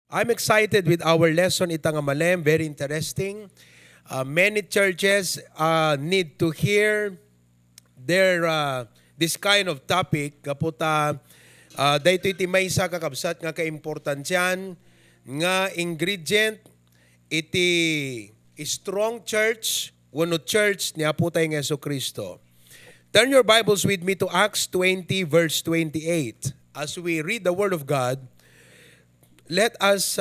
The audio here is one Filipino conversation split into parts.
I'm excited with our lesson itang Amalem, very interesting. Many churches need to hear their this kind of topic kaputa daytoy iti maysa kakabsat nga kaimportansyan nga ingredient iti strong church wenno church ni Apo tayong Jesucristo. Turn your Bibles with me to Acts 20 verse 28. As we read the word of God, let us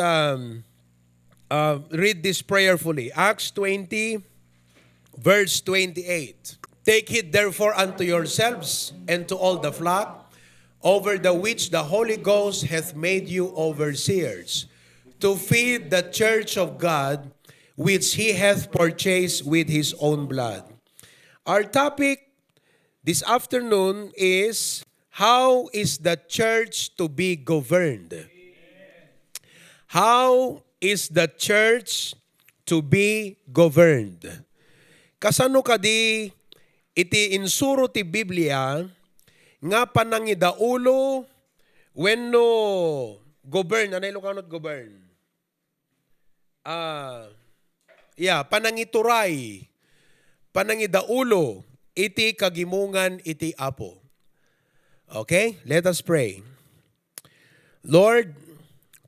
read this prayerfully. Acts 20, verse 28. Take heed therefore unto yourselves and to all the flock, over the which the Holy Ghost hath made you overseers, to feed the church of God, which he hath purchased with his own blood. Our topic this afternoon is, how is the church to be governed? How is the church to be governed? Kasano kadi iti insuro ti Biblia nga panangidaulo wenno govern, anay Ilocanot govern? Panangituray, panangidaulo iti kagimungan iti Apo. Okay, let us pray. Lord,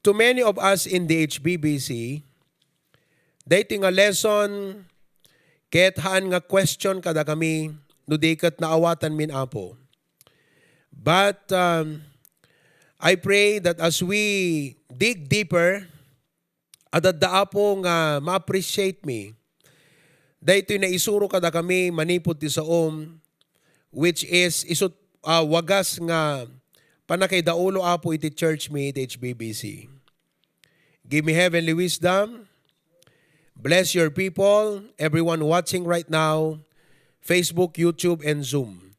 to many of us in the HBBC, dating nga lesson, ket haan nga question kada kami, no dikat na awatan min Apo. But I pray that as we dig deeper, at da Apo nga ma-appreciate me, daytoy na isuro kada kami manipod ti saom, which is isut wagas nga panakaidaulo Apo iti church mi iti HBBC. Give me heavenly wisdom. Bless your people, everyone watching right now, Facebook, YouTube, and Zoom.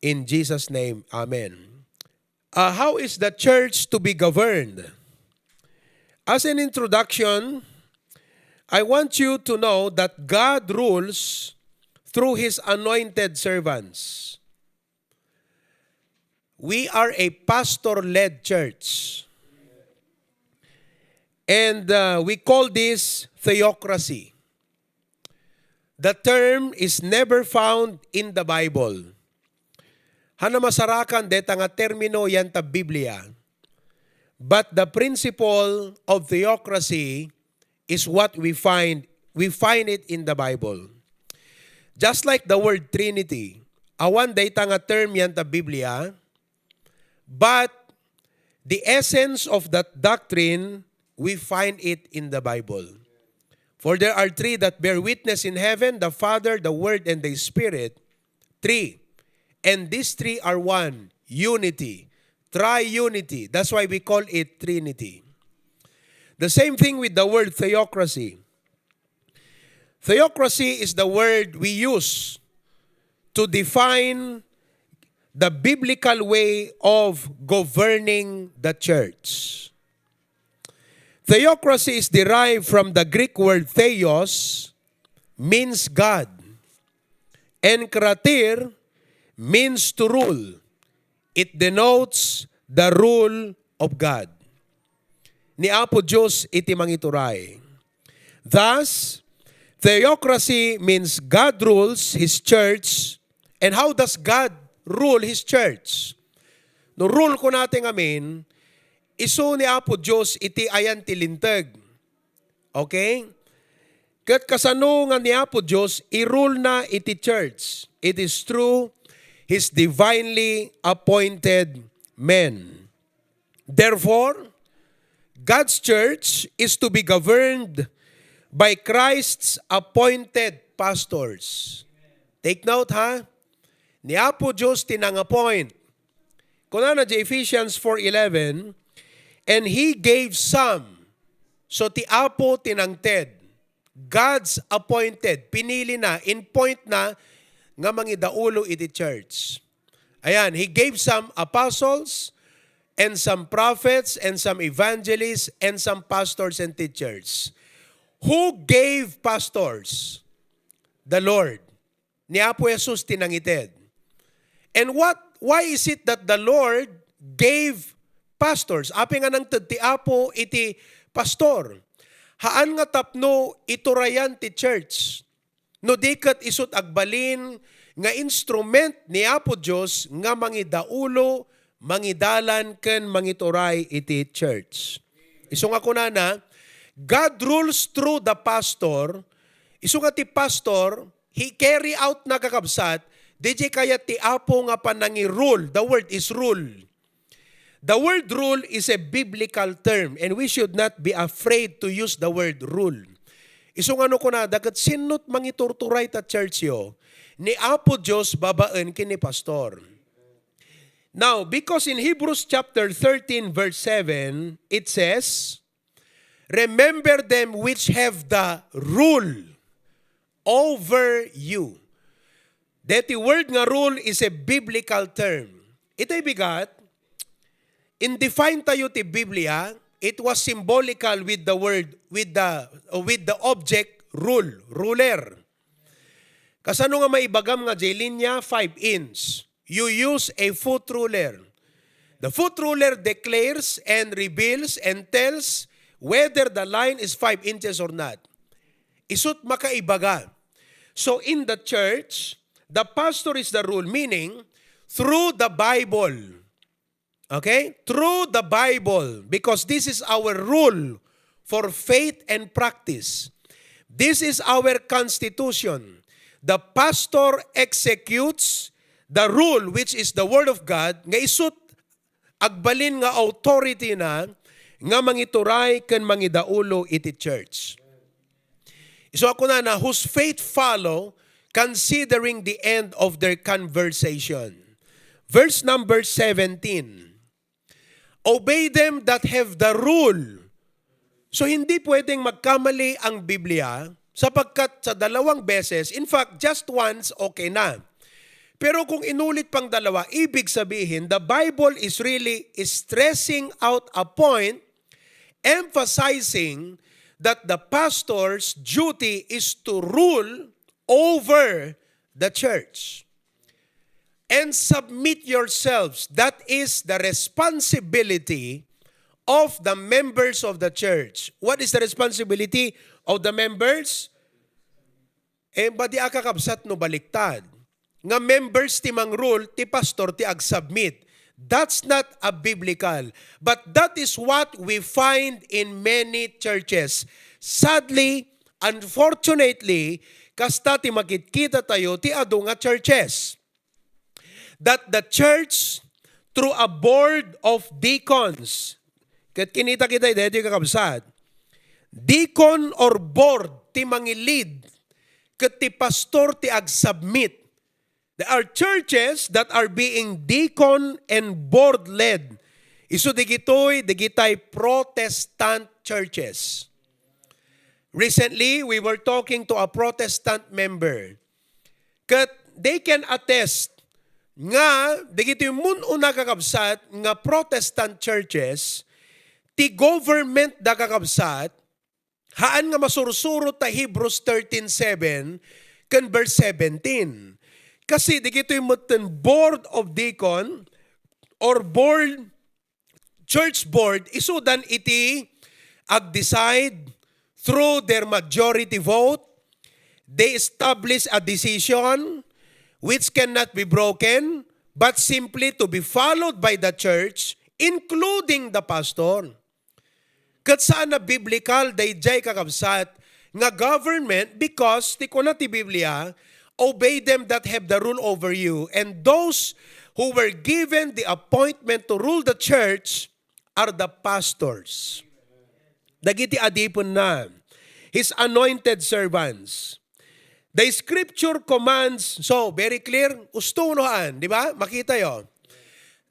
In Jesus' name, Amen. How is the church to be governed? As an introduction, I want you to know that God rules through His anointed servants. We are a pastor-led church. And we call this theocracy. The term is never found in the Bible. Hana masarakan deta nga termino yan ta Biblia. But the principle of theocracy is what we find it in the Bible. Just like the word Trinity, awan deta nga term yan ta Biblia, but the essence of that doctrine, we find it in the Bible. For there are three that bear witness in heaven, the Father, the Word, and the Spirit. Three. And these three are one. Unity. Triunity. That's why we call it Trinity. The same thing with the word theocracy. Theocracy is the word we use to define the biblical way of governing the church. Theocracy is derived from the Greek word theos, means God, and kratir means to rule. It denotes the rule of God. Ni Apo Diyos iti mangituray. Thus, theocracy means God rules His church. And how does God rule His church? No rule ko natin amin, iso ni Apo Diyos iti ayan tilintag. Okay? Kat kasano nga ni Apo Diyos, i-rule na iti church. It is through His divinely appointed men. Therefore, God's church is to be governed by Christ's appointed pastors. Take note ha? Ni Apo Diyos tinang-appoint. Kuna na Ephesians 4:11, and He gave some. So ti Apo tinangted. God's appointed. Pinili na, in point na, nga mangidaulo iti church. Ayan, He gave some apostles, and some prophets, and some evangelists, and some pastors and teachers. Who gave pastors? The Lord. Ni Apo Jesus tinangited. And why is it that the Lord gave pastors? Api nga nang ti Apo iti pastor. Haan nga tapno iturayan ti church. No dikat isut agbalin nga instrument ni Apo Diyos nga mangidaulo, mangidalan ken mangituray iti church. Isu nga kunana, God rules through the pastor. Isu nga ti pastor, he carry out na kakabsat, DJ kaya ti Apo nga panangi-rule. The word is rule. The word rule is a biblical term and we should not be afraid to use the word rule. Isu nga no kuna, dagat sinot mangiturturay ta church yo, ni Apo Diyos babaan kini pastor. Now, because in Hebrews chapter 13 verse 7, it says, remember them which have the rule over you. That the word nga rule is a biblical term. Ito'y bigat, in define tayo ti Biblia, it was symbolical with the word, with the object rule, ruler. Kasano nga maibagam nga linya 5 inch. You use a foot ruler. The foot ruler declares and reveals and tells whether the line is 5 inches or not. Isut makaibaga. So in the church, the pastor is the rule, meaning through the Bible. Okay? Through the Bible, because this is our rule for faith and practice. This is our constitution. The pastor executes the rule which is the Word of God, nga isut agbalin nga authority na nga mangituray ken mangidaulo iti church. So ako na whose faith follow considering the end of their conversation. Verse number 17. Obey them that have the rule. So hindi pwedeng magkamali ang Biblia sapagkat sa dalawang beses, in fact, just once, okay na. Pero kung inulit pang dalawa, ibig sabihin, the Bible is really stressing out a point, emphasizing that the pastor's duty is to rule over the church. And submit yourselves. That is the responsibility of the members of the church. What is the responsibility of the members? Badi akakabsat no baliktad. Nga members ti mang rule, ti pastor ti ag-submit. That's not a biblical. But that is what we find in many churches. Sadly, unfortunately, kasta ti makikita tayo ti adu nga churches. That the church, through a board of deacons, kat kinita kita ito yung kakabsat, deacon or board, ti mangilid, kat ti pastor ti ag-submit. There are churches that are being deacon and board led. Isu digitay Protestant churches. Recently, we were talking to a Protestant member. Kat they can attest nga, digito yung una kakabsat, nga Protestant churches, ti government da kakabsat, haan nga masursuro ta Hebrews 13:7, kan verse 17. Kasi digito yung board of deacon, or board, church board, isudan iti ag-decide through their majority vote, they establish a decision which cannot be broken, but simply to be followed by the church, including the pastor. Kat saan na biblical, dayjay kakabsat, nga government, because, ti kuna ti Biblia, obey them that have the rule over you, and those who were given the appointment to rule the church are the pastors. Dagiti adipon na, his anointed servants. The scripture commands, so very clear, ustunohan, di ba? Makita yo.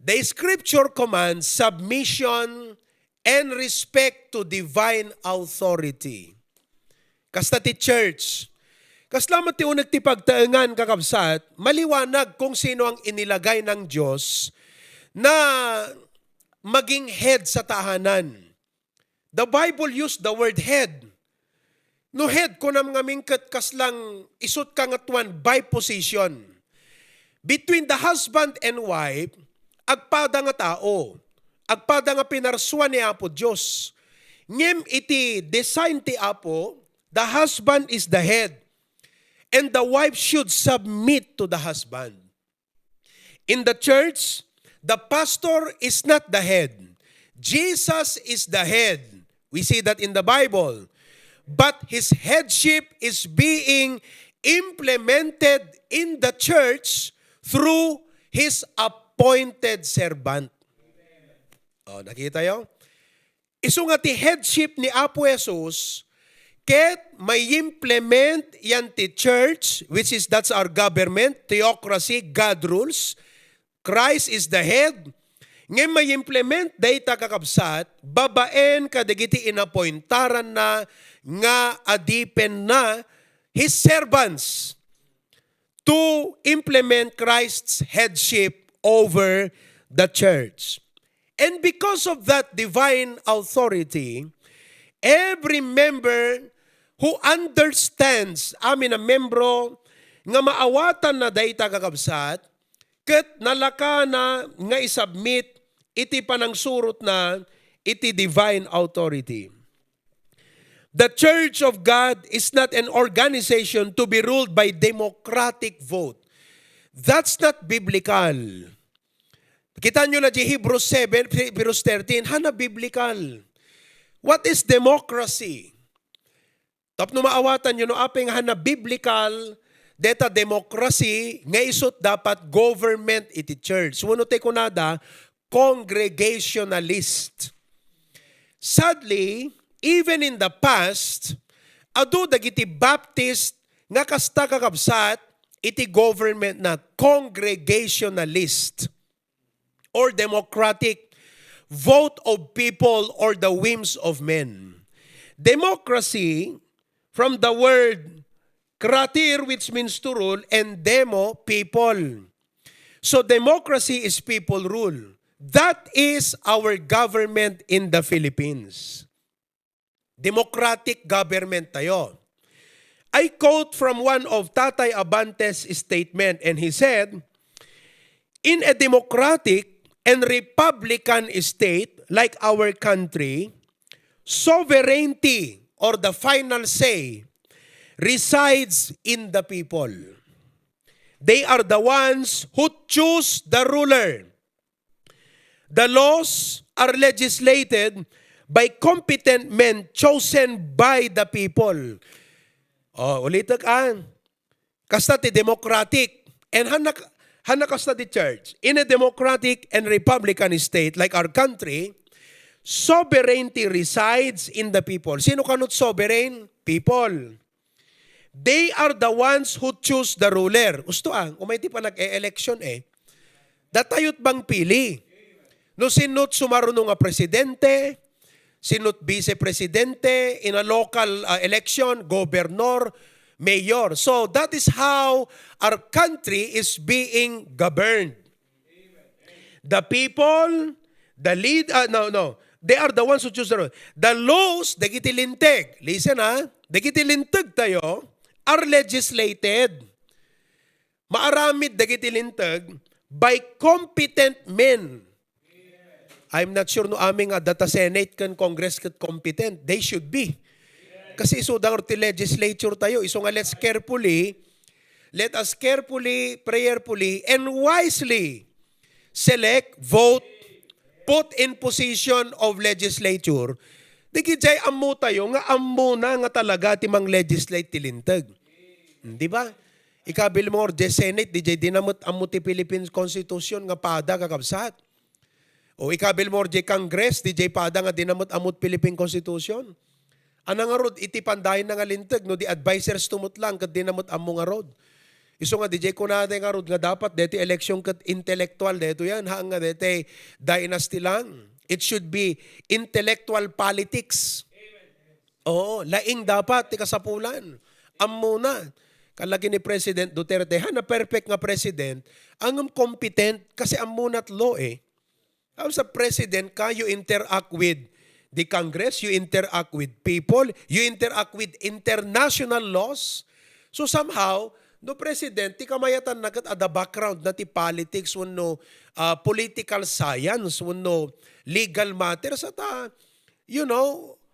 The scripture commands submission and respect to divine authority. Kasta ti church, kaslamat ti unag ti pagtaengan kakabsat, maliwanag kung sino ang inilagay ng Diyos na maging head sa tahanan. The Bible used the word head. No head ko nam nga mingkat kaslang isut ka nga tuan by position. Between the husband and wife, agpada nga tao, agpada nga pinarsuan ni Apo Diyos, ngem iti design ti Apo, the husband is the head, and the wife should submit to the husband. In the church, the pastor is not the head. Jesus is the head. We see that in the Bible. But his headship is being implemented in the church through his appointed servant. Oh, nakita yo? Isu nga ti headship ni Apo Jesus, ket may implement yan ti church, which is that's our government, theocracy, God rules. Christ is the head. Ngayon may implement, data kakabsat, babaen kadagiti inapointaran na nga adipen na his servants to implement Christ's headship over the church. And because of that divine authority, every member who understands, amin na membro, nga maawatan na data kakabsat, ket nalaka na nga isubmit iti panang surot na iti divine authority. The Church of God is not an organization to be ruled by democratic vote. That's not biblical. Kita nyo na di Hebrews 7, verse 13, hana biblical. What is democracy? Tapno maawatan nyo no apeng hana biblical, data democracy, nga isot dapat government iti church. Suno te kunada, congregationalist. Sadly, even in the past, adu dagiti Baptist nga kasta kakabsat, iti government na congregationalist or democratic, vote of people or the whims of men. Democracy, from the word kratir, which means to rule, and demo, people. So democracy is people rule. That is our government in the Philippines. Democratic government tayo. I quote from one of Tatay Abante's statement, and he said, in a democratic and republican state like our country, sovereignty or the final say resides in the people. They are the ones who choose the ruler. The laws are legislated by competent men chosen by the people. Oh, ulitak an. Kasta ti democratic and hana kasta ti church. In a democratic and republican state like our country, sovereignty resides in the people. Sino kanut sovereign? People. They are the ones who choose the ruler. Gusto umayti pa nag-e-election datayot bang pili? No sinut sumaruno nga presidente, sinut vice-presidente, in a local election, governor, mayor. So that is how our country is being governed. The people, the lead, they are the ones who choose the ruler. The laws, dagiti-linteg. Listen dagiti-linteg tayo, are legislated. Maaramid dagiti-linteg by competent men. I'm not sure no aming data Senate kan Congress kat competent. They should be. Kasi iso dang ti legislature tayo. Iso nga let us carefully, prayerfully, and wisely select, vote, put in position of legislature. Di kijay ammo tayo nga ammo na nga talaga timang legislate tilintag. Di ba? Ikabil mo or Senate, di jay dinamot ammo ti Philippine Constitution nga pada kakabsat. O ikabil mo or Congress, di jay pada nga dinamot amot Philippine Constitution. Anang nga rod, iti pandahin na nga lintag, no, di advisors tumot lang, kat dinamot ammo nga rod. Iso nga, di jay kunade nga rod, nga dapat, deti election kat intellectual, deto yan, hang nga deti dynasty lang. It should be intellectual politics. Oo, laing dapat, ti kasapulan. Ammo na. Kalagi ni President Duterte, na perfect nga president, ang competent, kasi ammo na't law As a president ka, you interact with the Congress, you interact with people, you interact with international laws. So somehow, no president, ti kamayatan nagat ada background na ti politics, no political science, no legal matters, at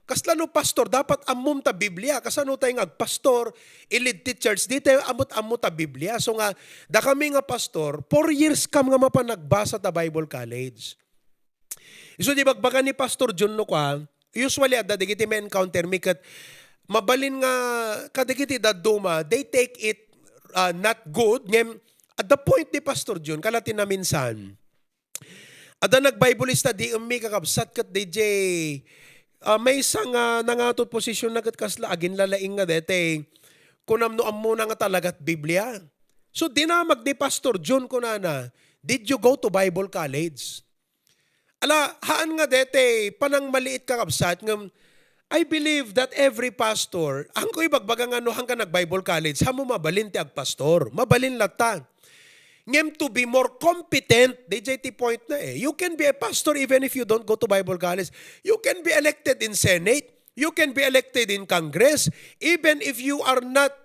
Kasla no pastor, dapat amom ta Biblia. Kasano tayo nga pastor, ilid ti church, di tayo amot-amot ta Biblia. So nga, da kami nga pastor, 4 years kam nga mapanagbasa ta Bible College. So di bagbagan ni Pastor John no ka, usually at dadigiti may encounter mi kat mabalin nga kadigiti daduma, they take it not good. Ngem, at the point ni Pastor John, kalatin na minsan, ada nag-Bible study umi kakabsat kat DJ, may isang nangatot posisyon na kat kasla, agin lalaing nga dete, kunam no ammo na nga talagat Biblia. So dinamag ni Pastor John kunana, did you go to Bible College? Ala, haan nga dete, panang maliit kakabsat, ngam, I believe that every pastor, ang ko'y bagbagang ano hanggang nag-Bible College, hamo mabalin ti agpastor, mabalin lata. Ngem to be more competent, DJT point na eh. You can be a pastor even if you don't go to Bible College. You can be elected in Senate. You can be elected in Congress, even if you are not,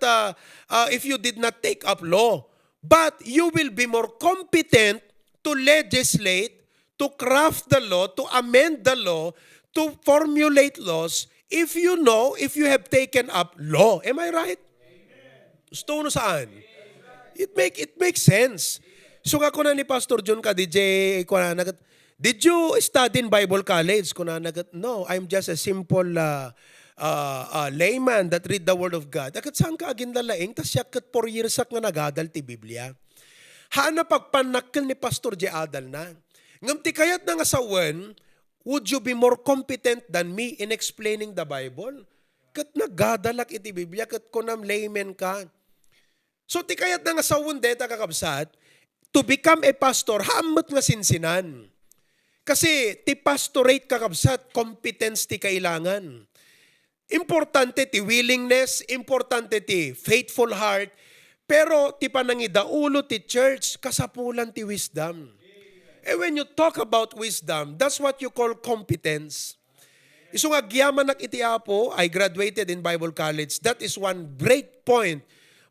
if you did not take up law. But you will be more competent to legislate, to craft the law, to amend the law, to formulate laws, if you know, if you have taken up law. Am I right? Gusto no saan? It makes sense. So ako na ni Pastor John ka, DJ, did you study in Bible College? No, I'm just a simple layman that read the Word of God. Akat saan ka agin lalaing, tas siya kat 4 years ak nga nagadal ti Biblia. Haan na pagpanakil ni Pastor J. Adal na. Ngam ti kayat na nga sawan, would you be more competent than me in explaining the Bible? Kat nagadalak iti Biblia, kat kunam layman ka. So ti kayat na nga sawan deta kakabsat, to become a pastor, hamot nga sinsinan. Kasi ti pastorate kakabsat, competence ti kailangan. Importante ti willingness, importante ti faithful heart, pero ti panangidaulo ti church, kasapulan ti wisdom. And when you talk about wisdom, that's what you call competence. Iso nga gyaman nak iti apo, I graduated in Bible College. That is one great point.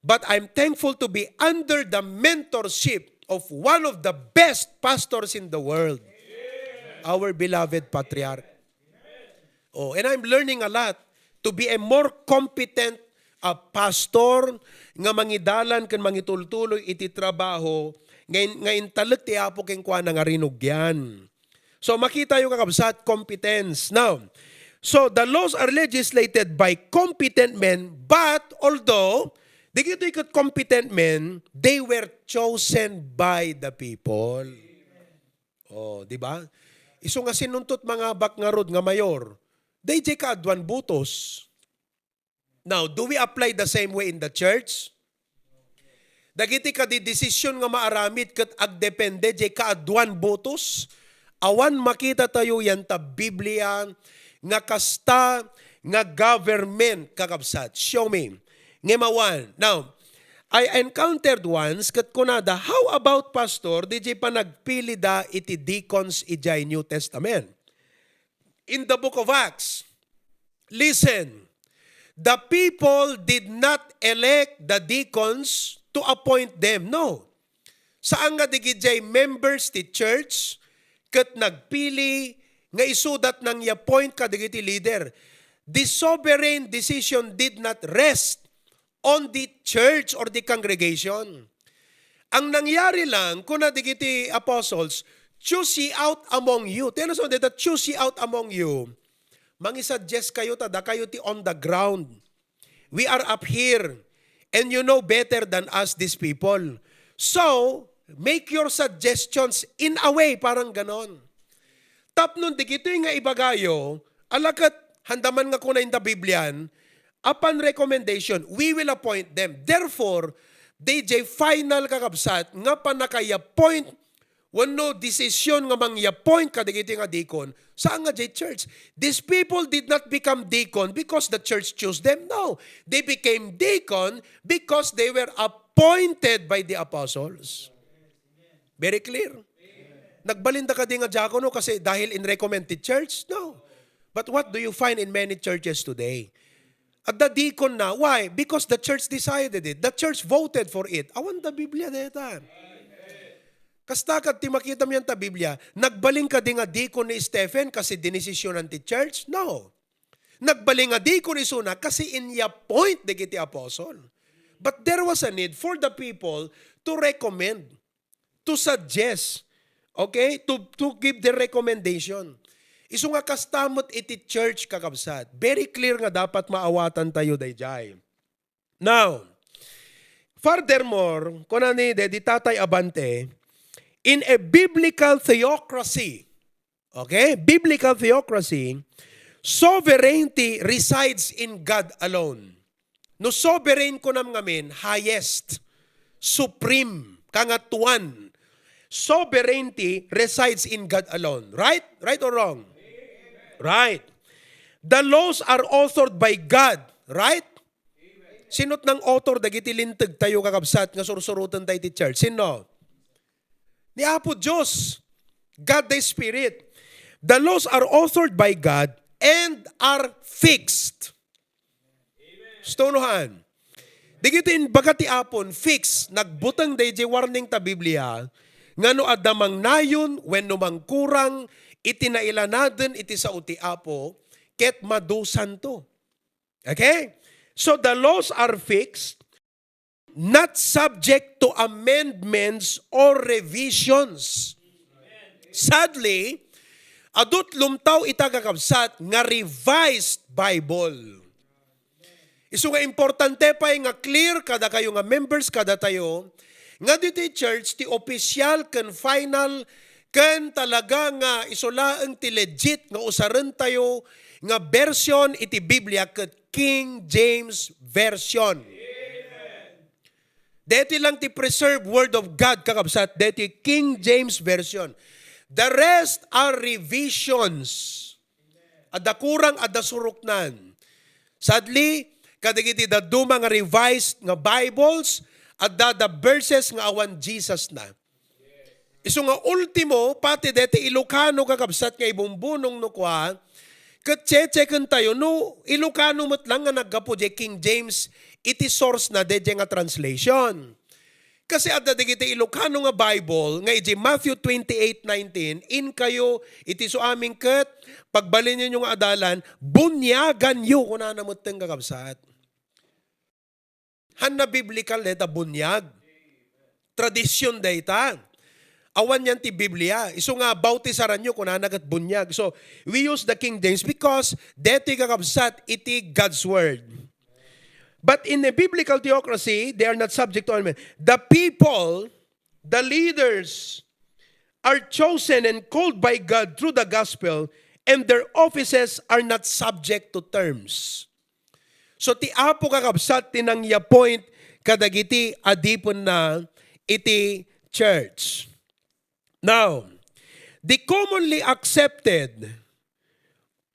But I'm thankful to be under the mentorship of one of the best pastors in the world. Our beloved patriarch. Oh, and I'm learning a lot to be a more competent pastor nga mangidalan ken mangitultuloy iti trabaho ngayon talek ti apo ken kuan nga rinugyan. So makita yung kakabsat competence. Now, so the laws are legislated by competent men, but although di kito ikot competent men, they were chosen by the people. Oh, di ba? Iso nga sinuntot mga bakngarod nga mayor, they ka adwan butos. Now, do we apply the same way in the church? Dagiti ka di desisyon nga maaramid kat agdepende jay kaadwan botos. Awan makita tayo yan ta Biblia nga kasta nga government kakabsat. Show me. Ngemawan. Now, I encountered once kat kunada, how about pastor, di jay pa nagpili da iti deacons ijay New Testament. In the book of Acts, listen, the people did not elect the deacons to appoint them. No. Saan nga digijay members ti church kat nagpili nga isudat nang i-appoint ka digiti leader. The sovereign decision did not rest on the church or the congregation. Ang nangyari lang, kuna digiti apostles, choose ye out among you. Tell us on that, choose ye out among you. Mangi-suggest kayo, tada kayo ti on the ground. We are up here. And you know better than us, these people. So, make your suggestions in a way, parang ganon. Tapnon, di kito yung nga ibagayo, alakat, handaman nga kuna in the Biblian, upon recommendation, we will appoint them. Therefore, DJ final kakabsat, nga pa nakaya-appoint, wano desisyon nga mang-appoint kadigiti nga deacon, saan nga jay church? These people did not become deacon because the church chose them. No. They became deacon because they were appointed by the apostles. Very clear. Nagbalinda ka din nga diakono kasi dahil in recommended church? No. But what do you find in many churches today? At the deacon na. Why? Because the church decided it. The church voted for it. Awan da Biblia deta. Kastakad ti makita mo yan ta Biblia, nagbaling ka din nga deacon ni Stephen kasi dinesisyonan ti church? No. Nagbalingadi ko ni Suna kasi in-appoint de kiti apostle. But there was a need for the people to recommend, to suggest, okay, to give their recommendation. Isu nga kastamot iti church kakabsat. Very clear nga dapat maawatan tayo dayjay. Now, furthermore, kunani de ditatay abante, in a biblical theocracy, okay, biblical theocracy, sovereignty resides in God alone. No sovereign ko nam ngamin, highest, supreme, kangatuan. Sovereignty resides in God alone. Right? Right or wrong? Right. The laws are authored by God. Right? Sinot ng author, dagiti lintag tayo kakabsat, nga sursurutan tayo ti church. Sino? Ni Apo Diyos. God the Spirit. The laws are authored by God and are fixed. Stonohan. Digitin bagati apon, fixed, nagbutang day warning ta Biblia, nga no adamang nayon, when no mangkurang, itinailanaden iti sa uti apo, ket madusan to. Okay? So the laws are fixed, not subject to amendments or revisions. Sadly, adut lumtaw itagakabsat nga revised Bible. Isu nga importante pa nga clear kada kayo nga members kada tayo nga dito church ti official ken final ken talaga nga isolaeng ti legit nga usaran tayo nga version iti Biblia ket King James Version. Deti lang ti preserved word of God kakabsat deti King James Version. The rest are revisions. Adda kurang adda suruknan. Sadly, kadagiti daduma nga revised nga Bibles at the verses nga awan Jesus na. Isu nga ultimo, pati dete Ilocano kakabsat nga ibumbunong no kwa, katchechekan tayo, no Ilocano mat lang nga naggapo di King James, iti source na de nga translation. Kasi adda digiti Ilocano nga Bible, nga iti Matthew 28:19, in kayo, iti so aming ket, pagbalin nyo nga adalan, bunyagan nyo, kung nanamot teng kakabsat. Hanna biblical data bunyag. Tradisyon data. Awan yan ti Biblia. Iso nga bautisaran nyo kung nanagat bunyag. So, we use the King James because deti kakabsat iti God's Word. But in a biblical theocracy, they are not subject to amendment. The people, the leaders, are chosen and called by God through the gospel, and their offices are not subject to terms. So ti apo kakabsat tinang ya-point kadagiti adipon na iti church. Now, the commonly accepted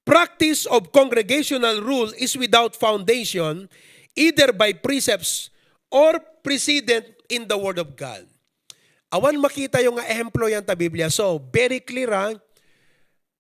practice of congregational rule is without foundation, either by precepts or precedent in the Word of God. Awan makita yung ehemplo yan ta Biblia. So, very clear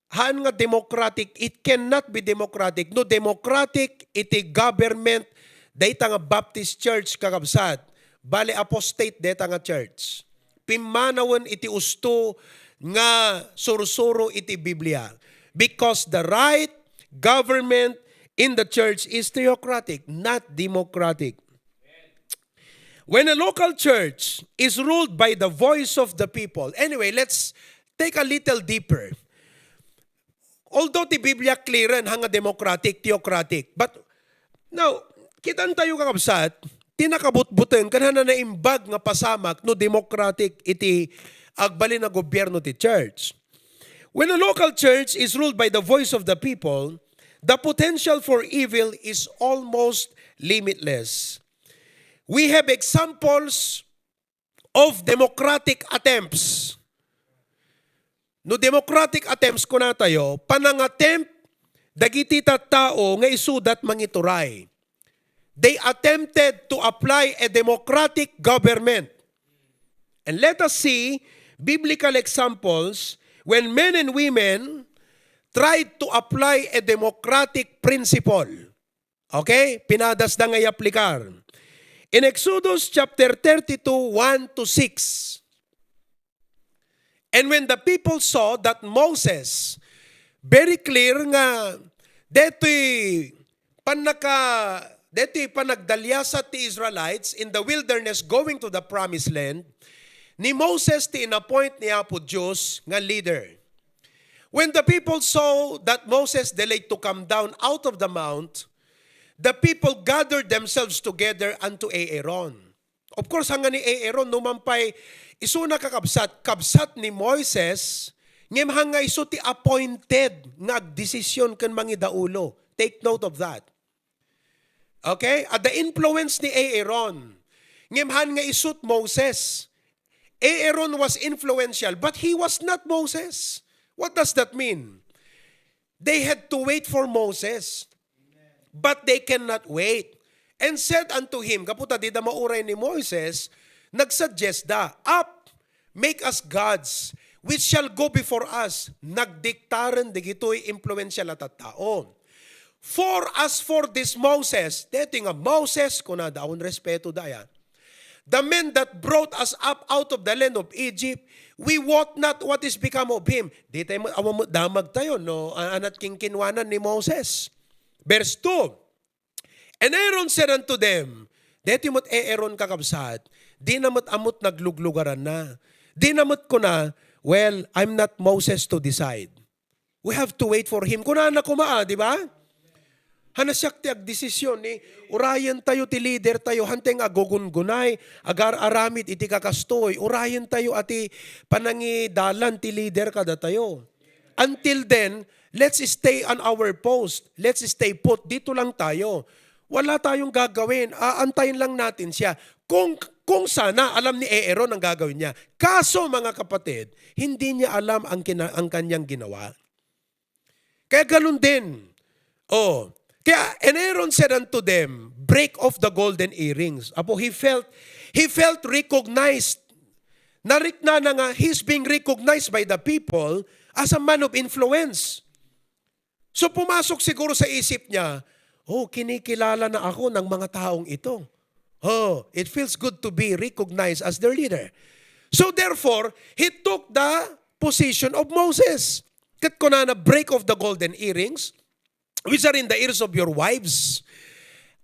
han nga democratic, it cannot be democratic. No democratic, iti government, data nga Baptist Church kakabsat, bale apostate data nga church. Pimanawan iti usto nga sursuro iti Biblia. Because the right government in the church is theocratic, not democratic. When a local church is ruled by the voice of the people, anyway, let's take a little deeper. Although the Biblia clearan hanga democratic, theocratic. But now, kitan tayo kakabsat, tinakabutbuten kanana na imbag nga pasamak no democratic iti agbalin na gobyerno ti church. When a local church is ruled by the voice of the people, the potential for evil is almost limitless. We have examples of democratic attempts. No democratic attempts ko na tayo, panangatempt dagiti tattao nga isudat mangituray. They attempted to apply a democratic government. And let us see biblical examples when men and women tried to apply a democratic principle. Okay? Pinadas na ngay aplikar. In Exodus chapter 32, 1-6, and when the people saw that Moses, very clear nga, deto'y panagdalyasat ti Israelites in the wilderness going to the promised land, ni Moses ti inappoint niya po Diyos nga leader. When the people saw that Moses delayed to come down out of the mount, the people gathered themselves together unto Aaron. Of course, hanggang ni Aaron, numampay, iso na kabsat ni Moises, ngem hanga iso ti appointed nga desisyon kan mangidaulo. Take note of that. Okay? At the influence ni Aaron, ngem hanga isut Moses. Aaron was influential, but he was not Moses. What does that mean? They had to wait for Moses, but they cannot wait. And said unto him, kaputa di da mauray ni Moses, nagsuggest da, up, make us gods, which shall go before us. Nagdiktaran di gito'y influential at tao. For as for this Moses, dito nga Moses, kuna daon respeto daya, the men that brought us up out of the land of Egypt, we wot not what is become of him. Di tayo damag tayo, no? Anat kinkinwanan ni Moses. Verse 2, and Aaron said unto them, dito mo't Aaron kakabsat, di namot amot nagluglugaran na. Di namot ko na, well, I'm not Moses to decide. We have to wait for him. Kuna na kumaa, di ba? Hanasyak ti ag desisyon ni urayan tayo ti leader tayo hanteng agogungunay agar aramid iti kakastoy urayan tayo ati panangidalan ti leader kada tayo. Until then, let's stay on our post. Let's stay put. Dito lang tayo. Wala tayong gagawin. Aantayin lang natin siya. Kung sana alam ni Aaron ang gagawin niya. Kaso mga kapatid, hindi niya alam ang kanyang ginawa. Kaya ganun din. Kaya, and Aaron said unto them, break off the golden earrings. Apo, he felt recognized. Narikna na nga, he's being recognized by the people as a man of influence. So pumasok siguro sa isip niya, kinikilala na ako ng mga taong ito. It feels good to be recognized as their leader. So therefore, he took the position of Moses. Kat ko na break off the golden earrings, which are in the ears of your wives,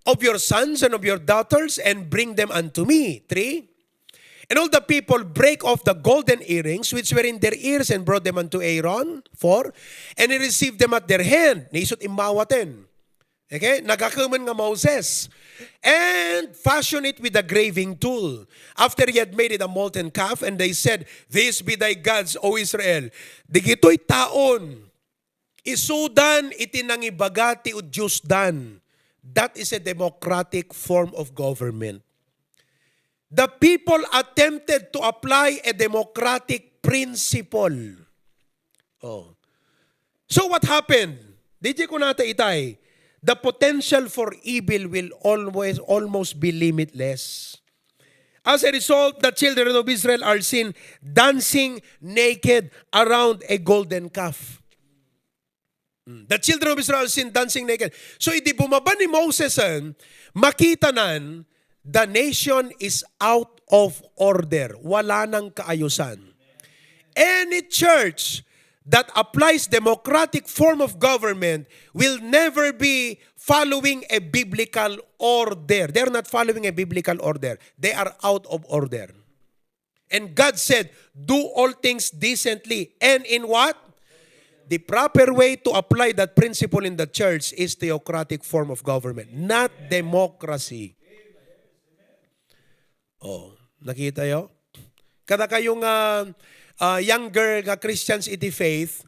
of your sons and of your daughters, and bring them unto me. 3. And all the people break off the golden earrings which were in their ears and brought them unto Aaron. 4. And he received them at their hand. Naisot imawaten. Okay? Nagakaman nga Moses. And fashion it with a graving tool. After he had made it a molten calf, and they said, these be thy gods, O Israel. Digito'y taon. Isudan iti nangibagati o Diyos dan. That is a democratic form of government. The people attempted to apply a democratic principle. So what happened? Did ko nata itay? The potential for evil will almost be limitless. As a result, the children of Israel are seen dancing naked around a golden calf. The children of Israel seen dancing naked. So, hindi bumaba ni Moses, makita nan, the nation is out of order. Wala nang kaayusan. Any church that applies democratic form of government will never be following a biblical order. They're not following a biblical order. They are out of order. And God said, do all things decently. And in what? The proper way to apply that principle in the church is theocratic form of government, not democracy. Nakita yo? Kada kayong younger Christians iti faith,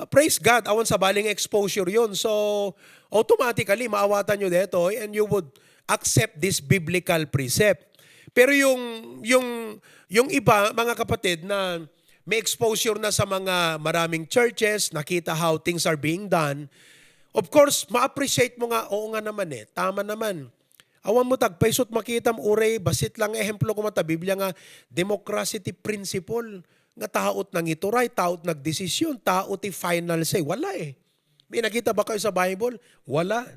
praise God, awan sa baling exposure yun. So, automatically, maawatan nyo dito and you would accept this biblical precept. Pero yung iba, mga kapatid, na may exposure na sa mga maraming churches, nakita how things are being done. Of course, ma-appreciate mo nga, oo nga naman tama naman. Awan mo tagpaisot makita mo, uray, basit lang ehemplo ko mata, Biblia nga, democracy principle, nga taot nang ituray, taot nagdesisyon, taot final say. Wala May nakita ba kayo sa Bible? Wala.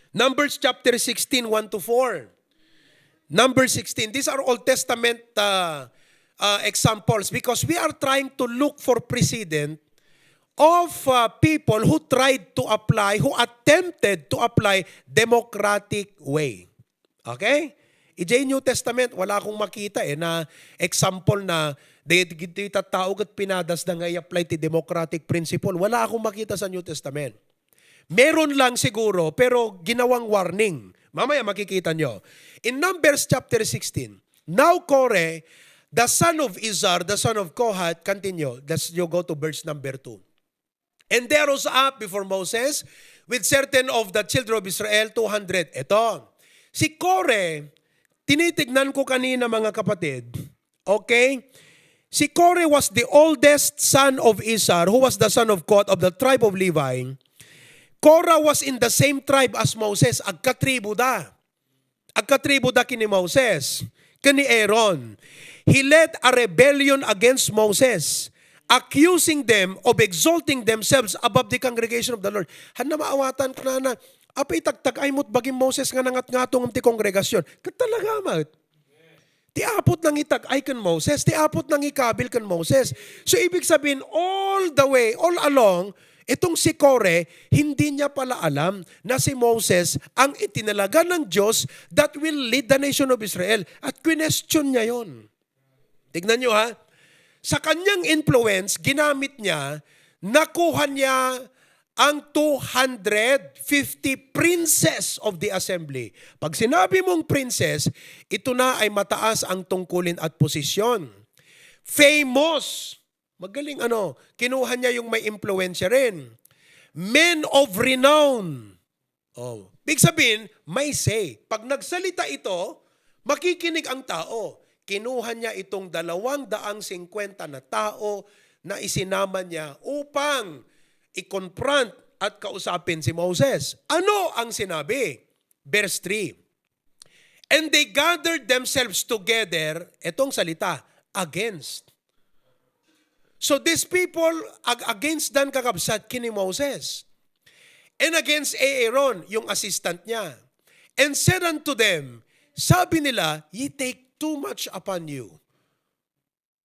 Numbers chapter 16, 1-4. Number 16, these are Old Testament examples because we are trying to look for precedent of people who tried to apply, who attempted to apply democratic way. Okay? New Testament, wala akong makita na example na di tataog at pinadas na ngay apply ti democratic principle. Wala akong makita sa New Testament. Meron lang siguro, pero ginawang warning. Mamaya makikita nyo. In Numbers chapter 16, now Kore, the son of Izhar, the son of Kohath, continue. You go to verse number 2. And there rose up before Moses with certain of the children of Israel, 200. Ito, si Kore, tinitignan ko kanina mga kapatid, okay? Si Kore was the oldest son of Izhar, who was the son of Kohath of the tribe of Levi. Korah was in the same tribe as Moses. Agkatribo da. Agkatribo da kini Moses. Kini Aaron. He led a rebellion against Moses, accusing them of exalting themselves above the congregation of the Lord. Hanna maawatan ko na apay tagtag ay mo't baging Moses nga nangat-ngatong ti kongregasyon. Katalaga mat. Ti apot nang itag ay kan Moses, ti apot nang ikabil kan Moses. So ibig sabihin, all the way, all along, itong si Kore, hindi niya pala alam na si Moses ang itinalaga ng Diyos that will lead the nation of Israel. At question niya yon. Tignan niyo ha. Sa kanyang influence, ginamit niya, nakuha niya ang 250 princes of the assembly. Pag sinabi mong princess, ito na ay mataas ang tungkulin at posisyon. Famous. Magaling kinuha niya yung may impluensya rin. Men of renown. Big sabihin, may say. Pag nagsalita ito, makikinig ang tao. Kinuha niya itong 250 na tao na isinama niya upang i-confront at kausapin si Moses. Ano ang sinabi? Verse 3. And they gathered themselves together, etong salita, against. So these people against Dan kakabsat kini Moses and against Aaron, yung assistant niya. And said unto them, sabi nila, ye take too much upon you.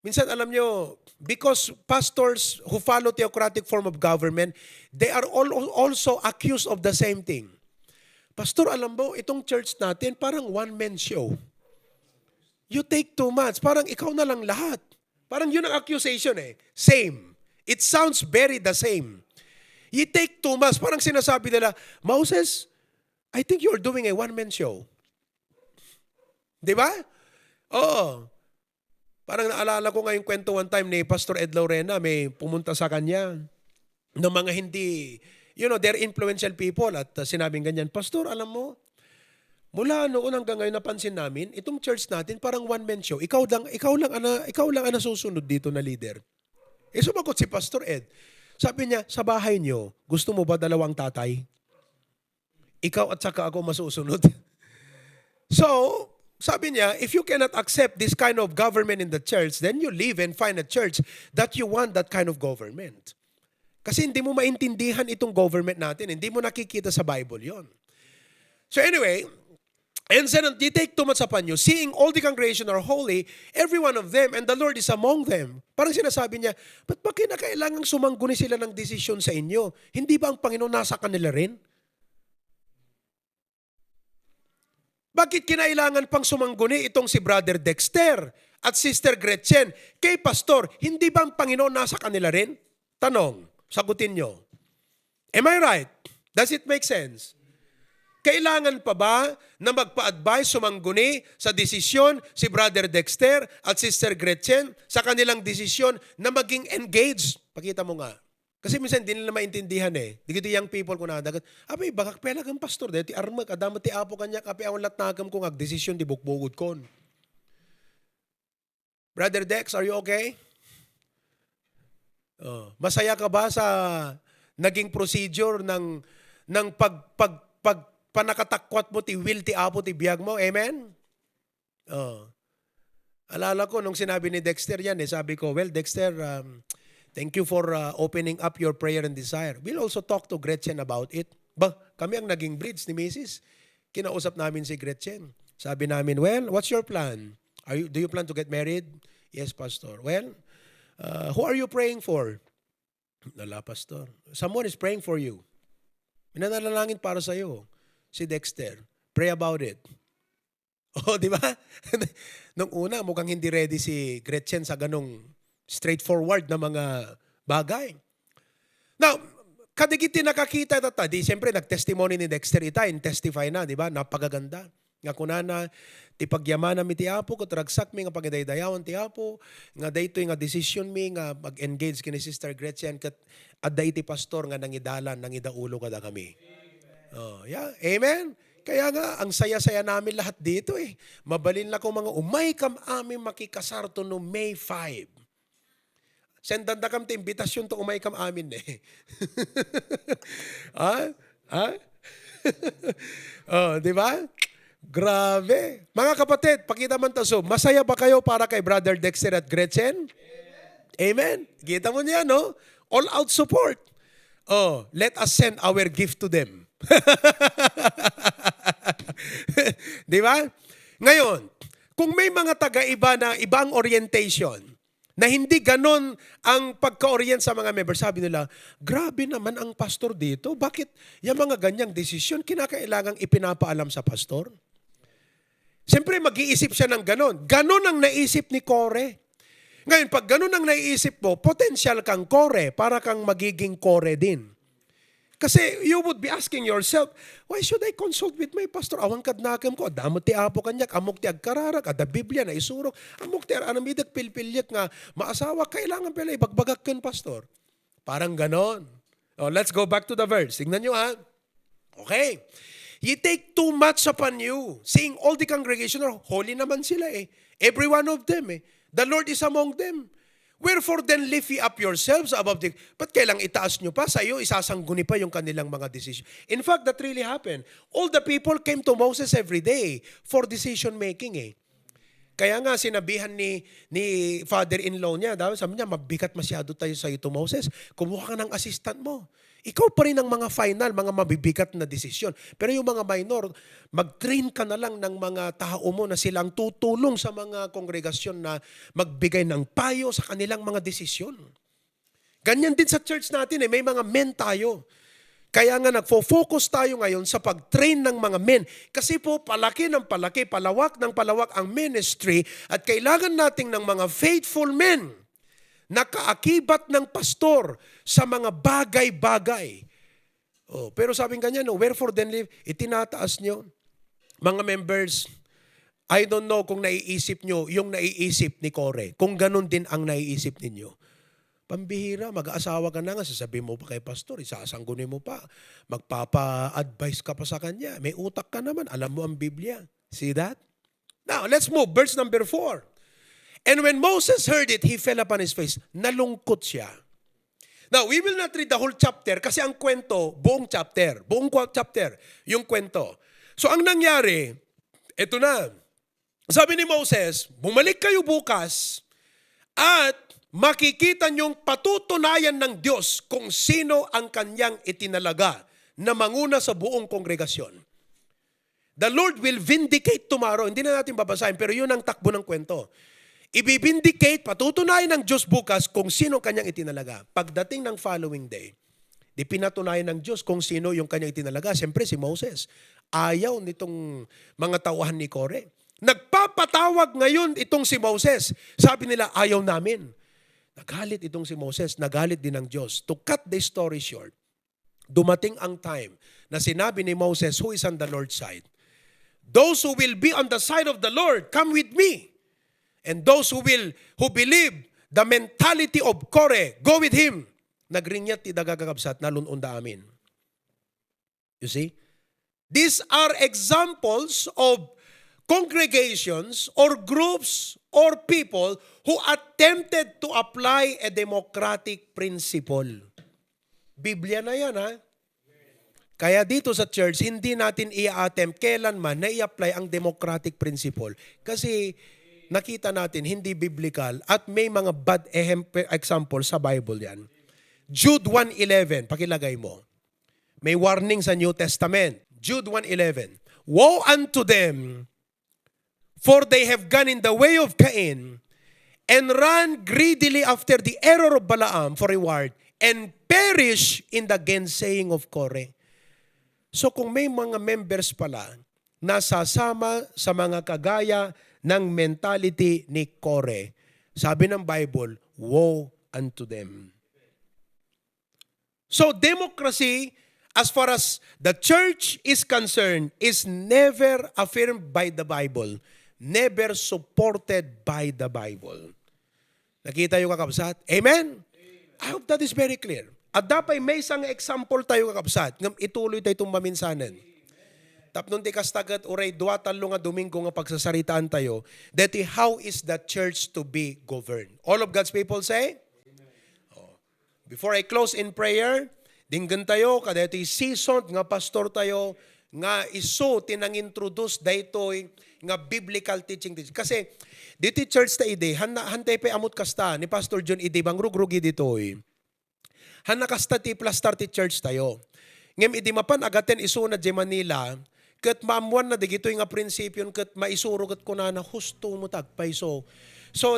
Minsan alam nyo, because pastors who follow theocratic form of government, they are also accused of the same thing. Pastor, alam mo, itong church natin parang one-man show. You take too much. Parang ikaw na lang lahat. Parang yun ang accusation Same. It sounds very the same. You take too much. Parang sinasabi nila, Moses, I think you're doing a one-man show. Di ba? Oo. Parang naalala ko ngayong kwento one time ni Pastor Ed Lorena, may pumunta sa kanya ng mga hindi, they're influential people at sinabing ganyan, Pastor, alam mo, mula noon hanggang ngayon napansin namin, itong church natin parang one-man show. Ikaw lang ang nasusunod dito na leader. Sumagot si Pastor Ed. Sabi niya, sa bahay niyo, gusto mo ba dalawang tatay? Ikaw at saka ako masusunod. So, sabi niya, if you cannot accept this kind of government in the church, then you leave and find a church that you want that kind of government. Kasi hindi mo maintindihan itong government natin. Hindi mo nakikita sa Bible yon. So anyway, and said, you take too much upon you, seeing all the congregation are holy, every one of them, and the Lord is among them. Parang sinasabi niya, ba't ba kinakailangang sumangguni sila ng desisyon sa inyo? Hindi ba ang Panginoon nasa kanila rin? Bakit kinailangan pang sumangguni itong si Brother Dexter at Sister Gretchen? Kay Pastor, hindi ba ang Panginoon nasa kanila rin? Tanong, sagutin nyo. Am I right? Does it make sense? Kailangan pa ba na magpa-advise, sumangguni sa desisyon si Brother Dexter at Sister Gretchen sa kanilang desisyon na maging engaged? Pakita mo nga. Kasi minsan hindi nila maintindihan Digiti young people ko na dagat. Abay, baka pela kang pastor. Ti armak, adamat ti apo kanya, kapi awang latnagam kong ag-desisyon di bukbugod kon. Brother Dex, are you okay? Masaya ka ba sa naging procedure ng panakatakwat mo ti will ti apo ti biyag mo? Amen? Alala ko nung sinabi ni Dexter yan, sabi ko, well, Dexter, thank you for opening up your prayer and desire. We'll also talk to Gretchen about it. Kami ang naging bridge ni Mrs. Kinausap namin si Gretchen. Sabi namin, well, what's your plan? Do you plan to get married? Yes, Pastor. Well, who are you praying for? Lala, pastor. Someone is praying for you. Minanalangin para sa iyo. Si Dexter. Pray about it. Oh, di ba? Nung una, mukhang hindi ready si Gretchen sa ganong straightforward na mga bagay. Now, kadigiti nakakita na di siyempre nag-testimony ni Dexter itain, testify na, di ba? Napagaganda. Nga kunana, ti pagyamana mi ti Apo, kutragsak mi nga pagidaydayawan ti Apo, nga daytoy nga decision mi nga mag-engage kini Sister Gretchen kat adda iti pastor nga nangidalan, nangidaulo kada kami. Oh, yeah. Amen. Kaya nga, ang saya-saya namin lahat dito eh. Mabalin lang ko mga umay kam amin makikasarto no May 5. Sendan da kam ti imbitasyon to umay kam amin eh. Ha? Ha? Oh, di ba? Grabe. Mga kapatid, pakita man taso, masaya ba kayo para kay Brother Dexter at Gretchen? Amen. Kita mo niya, no? All out support. Oh, let us send our gift to them. Di ba? Ngayon, kung may mga taga-iba na ibang orientation, na hindi ganon ang pagka-orient sa mga members, sabi nila, grabe naman ang pastor dito. Bakit yung mga ganyang desisyon kinakailangang ipinapaalam sa pastor? Siyempre, mag-iisip siya ng ganon. Ganon ang naisip ni Kore. Ngayon, pag ganon ang naisip mo, potential kang Kore para kang magiging Kore din. Kasi you would be asking yourself, why should I consult with my pastor? Awang kadnakam ko, damot ti Apo kanyak, amok ti agkararak, ada Biblia na isurok, amok ti anamidak pilpilyak nga, maasawa, kailangan pala ibagbagak kan pastor. Parang ganon. Oh, let's go back to the verse. Tingnan nyo ha. Okay. Ye take too much upon you, seeing all the congregation are holy naman sila eh. Every one of them eh. The Lord is among them. Wherefore then lift ye up yourselves above the... Ba't kailang itaas nyo pa? Sa iyo, isasangguni pa yung kanilang mga decision. In fact, that really happened. All the people came to Moses every day for decision making eh. Kaya nga sinabihan ni father-in-law niya, sabi niya, mabigat masyado tayo sa ito, Moses. Kumuha ka ng assistant mo. Ikaw pa rin ang mga final, mga mabibigat na desisyon. Pero yung mga minor, mag-train ka na lang ng mga tao mo na silang tutulong sa mga kongregasyon na magbigay ng payo sa kanilang mga desisyon. Ganyan din sa church natin eh, may mga men tayo. Kaya nga nagfo-focus tayo ngayon sa pag-train ng mga men. Kasi po palaki ng palaki, palawak ng palawak ang ministry at kailangan nating ng mga faithful men na kaakibat ng pastor sa mga bagay-bagay. Oh, pero sabing kanya, no, wherefore then live, itinataas nyo. Mga members, I don't know kung naiisip nyo yung naiisip ni Kore. Kung ganun din ang naiisip ninyo. Pambihira, mag-aasawa ka na nga, sasabihin mo pa kay pastor, isasanggunin mo pa, magpapa-advise ka pa sa kanya. May utak ka naman, alam mo ang Biblia. See that? Now, let's move. Verse number 4. And when Moses heard it, he fell upon his face. Nalungkot siya. Now, we will not read the whole chapter kasi ang kwento, buong chapter, yung kwento. So, ang nangyari, ito na. Sabi ni Moses, bumalik kayo bukas at makikita niyong patutunayan ng Diyos kung sino ang kanyang itinalaga na manguna sa buong kongregasyon. The Lord will vindicate tomorrow. Hindi na natin babasahin, pero yun ang takbo ng kwento. Ibibindicate, patutunayan ng Diyos bukas kung sino kanyang itinalaga. Pagdating ng following day, di pinatunayan ng Diyos kung sino yung kanyang itinalaga. Siyempre si Moses. Ayaw nitong mga tauhan ni Kore. Nagpapatawag ngayon itong si Moses. Sabi nila, ayaw namin. Nagalit itong si Moses, nagalit din ng Diyos. To cut the story short, dumating ang time na sinabi ni Moses, who is on the Lord's side? Those who will be on the side of the Lord, come with me. And those who believe the mentality of Kore, go with him. Nagrinyat ti dagagagabsat, nalununda amin. You see? These are examples of congregations or groups or people who attempted to apply a democratic principle. Biblia na yan, ha? Kaya dito sa church, hindi natin i-attempt kailanman na i-apply ang democratic principle. Kasi nakita natin, hindi biblical at may mga bad example sa Bible yan. Jude 1:11, pakilagay mo. May warning sa New Testament. Jude 1:11. Woe unto them, for they have gone in the way of Cain, and run greedily after the error of Balaam for reward, and perish in the gainsaying of Kore. So kung may mga members pala na sasama sa mga kagaya ng mentality ni Kore, sabi ng Bible, woe unto them. So democracy, as far as the church is concerned, is never affirmed by the Bible, never supported by the Bible. Nakita yung kakabsat? Amen? I hope that is very clear. At dapat may isang example tayo kakabsat, ngam ituloy tayo itong maminsanan. Tapnon ti kastagat uray dua talo nga Domingo nga pagsasaritaan tayo, that how is the church to be governed? All of God's people say? Before I close in prayer, dinggan tayo, kada ito season nga pastor tayo, nga iso tinang-introduce daytoy nga biblical teaching. Kasi dito church ta ide, hantay pa amot kasta ni Pastor John ide, bang rugrugi ditoy. Hana kasta ti plastar ti church tayo. Ngem ide mapan agaten iso na di Manila, ket maamuan na digito nga prinsipyon ket maisuro ket kunana husto mo tagpay so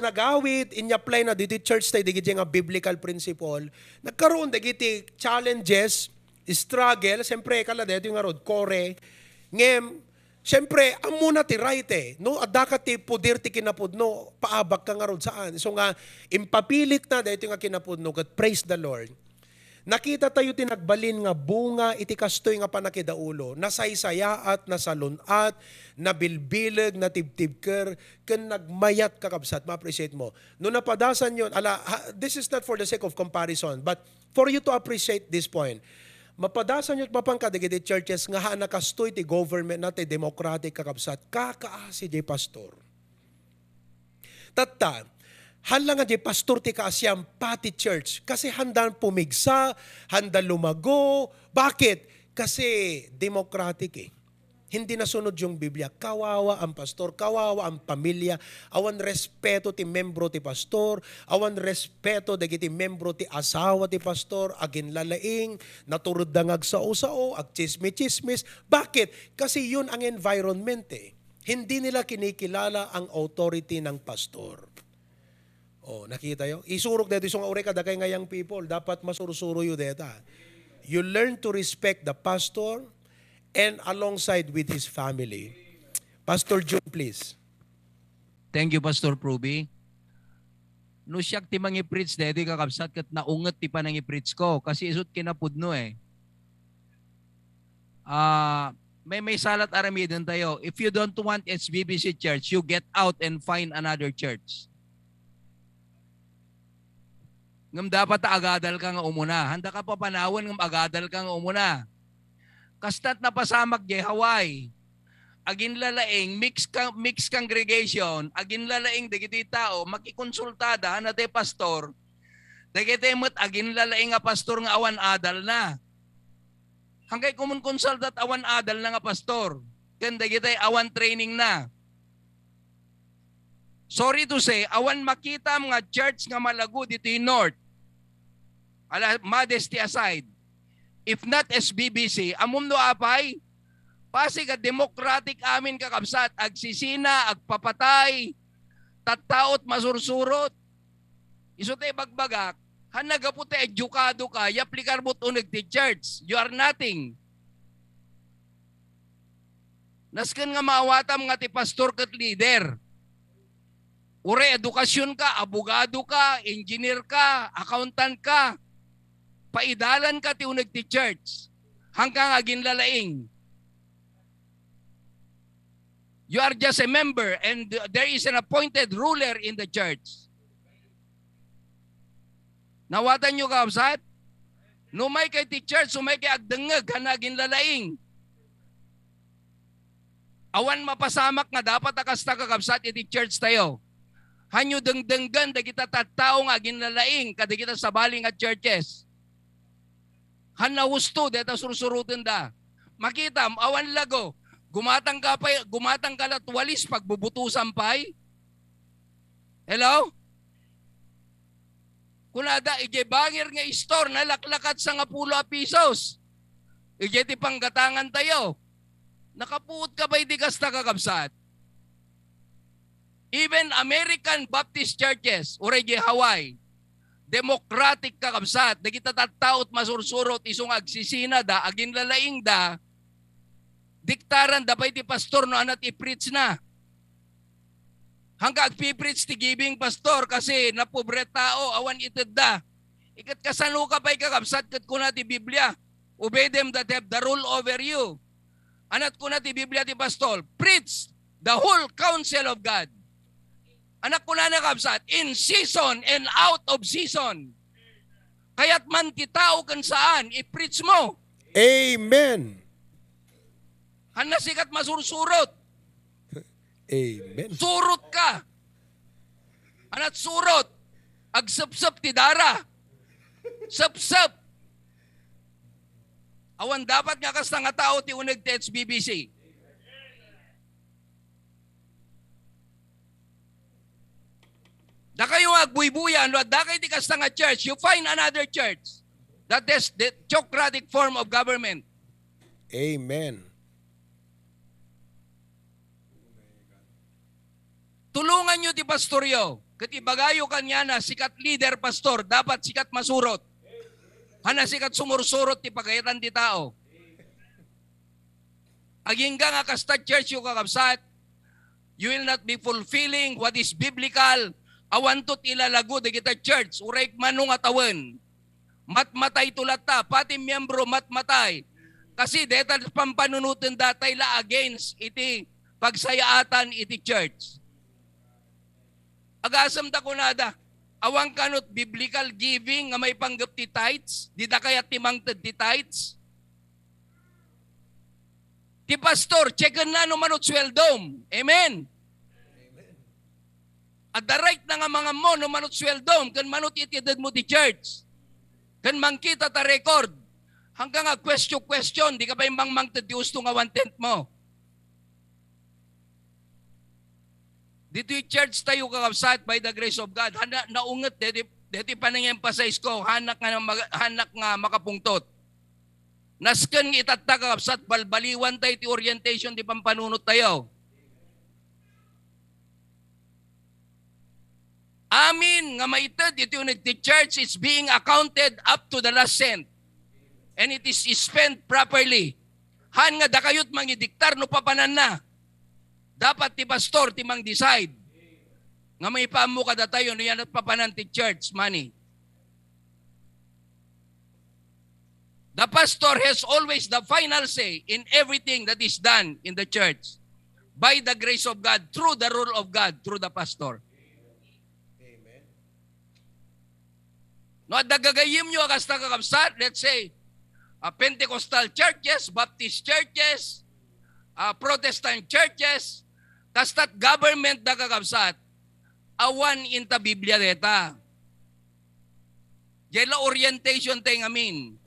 nagawit inya-apply na dito church tayo digiti nga biblical principle. Nagkaroon digiti challenges, struggle, siyempre kala dito nga rod Kore. Ngem siyempre amuna ti right no adaka ti puder ti kinapudno paabak ka nga rod saan. So nga impapilit na dito nga kinapudno ket praise the Lord. Nakita tayo tinagbalin nga bunga iti kastoy nga panakidaulo, nasaysayaat, nasalunat, nabilbilag, natibtibker, ken nagmayat kakabsat, ma-appreciate mo. No napadasan yon, this is not for the sake of comparison, but for you to appreciate this point. Mapadasan yun mapangkadigiti churches nga nakastoy ti government na ti democratic kakabsat, kakaasi di pastor. Tatta, hala nga di pastor ti kaasyam pati church kasi handang pumigsa, handang lumago. Bakit? Kasi democratic Hindi nasunod yung Biblia. Kawawa ang pastor, kawawa ang pamilya. Awan respeto ti membro ti pastor, awan respeto dagiti membro ti asawa ti pastor, agin lalaing, naturod dangag sao-sao, ag chismis-chismis. Bakit? Kasi yun ang environment Hindi nila kinikilala ang authority ng pastor. Nakita yo? Isurok dito isang ore kadagay ngayang people. Dapat masurusuro yu deta. You learn to respect the pastor and alongside with his family. Pastor June, please. Thank you, Pastor Pruby. No siyak ti mangi-preach deti kakabsat kat naunget ti panangi-preach ko kasi isut kinapudno may salat aramidin tayo. If you don't want SBBC Church, you get out and find another church. Ngam dapat agadal ka nga umuna. Handa ka pa panawan ngam agadal ka nga umuna. Kastat na pasamak di Hawaii. Agin lalaing mix congregation, agin lalaing dagiti tao makikonsultada na te pastor. Dagiti met agin lalaing nga pastor nga awan adal na. Hangkay kumun konsultat awan adal na nga pastor. Ken dagiti awan training na. Sorry to say, awan makita mga church nga malago dito yung North. Modesty aside, if not SBBC, amum no apay, pasig at democratic amin kakabsat, agsisina, agpapatay, tattaot, masursurot. Isote bagbagak, hanagaputi edukado ka, yaplikar mo tunig ti church, you are nothing. Nasken nga maawatam nga ti pastor kat leader. Ure, edukasyon ka, abogado ka, engineer ka, accountant ka. Paidalan ka ti uneg ti church. Hanggang agin lalaing. You are just a member and there is an appointed ruler in the church. Nawatan nyo kaabsat? Numay kay ti church, sumay kay agdengeg, hanagin lalaing. Awan mapasamak nga dapat akasta kakabsat iti church tayo. Hanyo dengdenggan da kita tattao nga ginlalaing kada kita sa baling at churches. Hanna husto deta sursurutin da. Makita awan lago gumatang ka lat walis pagbubutusan pay. Hello? Kunada ije bangir nga store na laklakat sa nga 10 pesos. Ije ti panggatangan tayo. Nakapuot ka ba di kasta kakabsat? Even American Baptist churches, oregi Hawaii, democratic kakabsat, dagita tattaot masursurot isong agsisina da, agin lalaing da, diktaran da pa'y ti pastor no anat i-preach na. Hanggang agpipreach ti giving pastor kasi napobre tao, awan itid da. Ikat kasano ka pa'y kakabsat kat kuna ti Biblia. Obey them that have the rule over you. Anat kuna ti Biblia ti pastor, preach the whole counsel of God. Anak ko na nakabsat, in season and out of season. Kaya't man kitao kan saan, i-preach mo. Amen. Hana sikat masursurot. Amen. Surot ka. Anat surot. Agsapsap ti dara. Sapsap. Awan dapat nga kasta nga tao ti uneg ti HBBC. Da kayo agbuy-buyan, da kayo ti kasta nga church, you find another church. That is the theocratic form of government. Amen. Tulungan nyo ti pastoryo. Kat ibagayo kanya na sikat leader pastor, dapat sikat masurot. Hana sikat sumursurot ti pagayatan ti tao. Aging nga kasta church yung kakabsat, you will not be fulfilling what is biblical. Awantot ilalago de kita church, urek manong atawan. Matmatay tulat ta, pati miyembro matmatay. Kasi deta pampanunutin datay la against iti pagsayaatan iti church. Agasam ta kunada, awang kanot biblical giving nga may panggap ti tithes, di da kaya timangtad ti tithes. Ti pastor, checkan na no manot sweldom. Amen. At the right na nga mga mo no manot sweldom, kan manot itidad mo ti church. Kan mangkita ta record. Hanggang nga question, di ka ba yung mangtad ti usto nga 1/10 mo. Dito yung church tayo kakabsat by the grace of God. Naungat, dito panang-emphasize ko, hanak nga makapungtot. Naskan nga itatta kakabsat, balbaliwan tayo ti orientation, di pampanunot tayo. Amin nga maitad, ito yung the church is being accounted up to the last cent. And it is spent properly. Han nga da kayot mangidiktar no papanan na. Dapat ti pastor ti mang decide. Nga may paamu kada tayo no yan at papanan ti church money. The pastor has always the final say in everything that is done in the church. By the grace of God, through the rule of God, through the pastor. Amen. No, at dagagayim nyo akasta kakabsat, let's say, Pentecostal churches, Baptist churches, Protestant churches, kastat government da kakabsat, awan inta Biblia deta. Jela orientation tayo ngamin.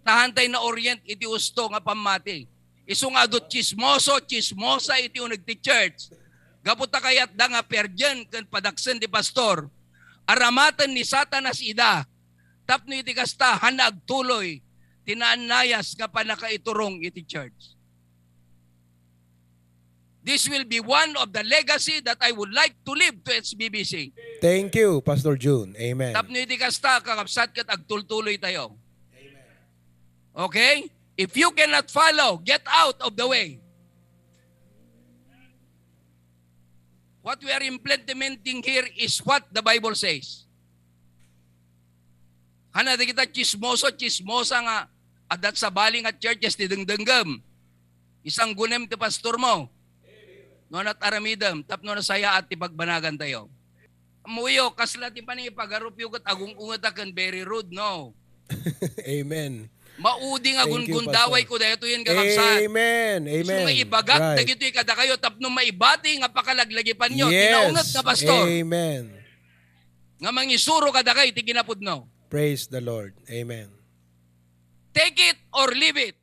Tahantay na orient iti usto nga pamati. Isung adot chismosa iti unag ti church. Gaputa kayat da nga perjan kan padaksen di pastor. Aramatan ni Satanas ida. Tapno iti kasta hanag tuloy tinaanayas nga panakaiturong iti church. This will be one of the legacy that I would like to leave to HBBC. Thank you, Pastor June. Amen. Tapno iti kasta kakabsat kat agtultuloy tayo. Amen. Okay? If you cannot follow, get out of the way. What we are implementing here is what the Bible says. Hana di kita chismosa nga adat sa baling at churches ti dengdenggam. Isang gunem ti pastor mo. No nat aramidam, tapno na saya at ti pagbanagan tayo. Amuyo, kasla ti panipagarup yugat agung ungat akan very rude, no? Amen. Mauding agun gundaway ko dahito yun kakabsat. Amen. Amen. So maibagak, right. Dagito yung kada kayo, tapno maibati nga pakalaglagipan nyo. Yes. Tinaungat na pastor. Amen. Nga mangisuro kada kayo, ti ginapod no. Praise the Lord. Amen. Take it or leave it.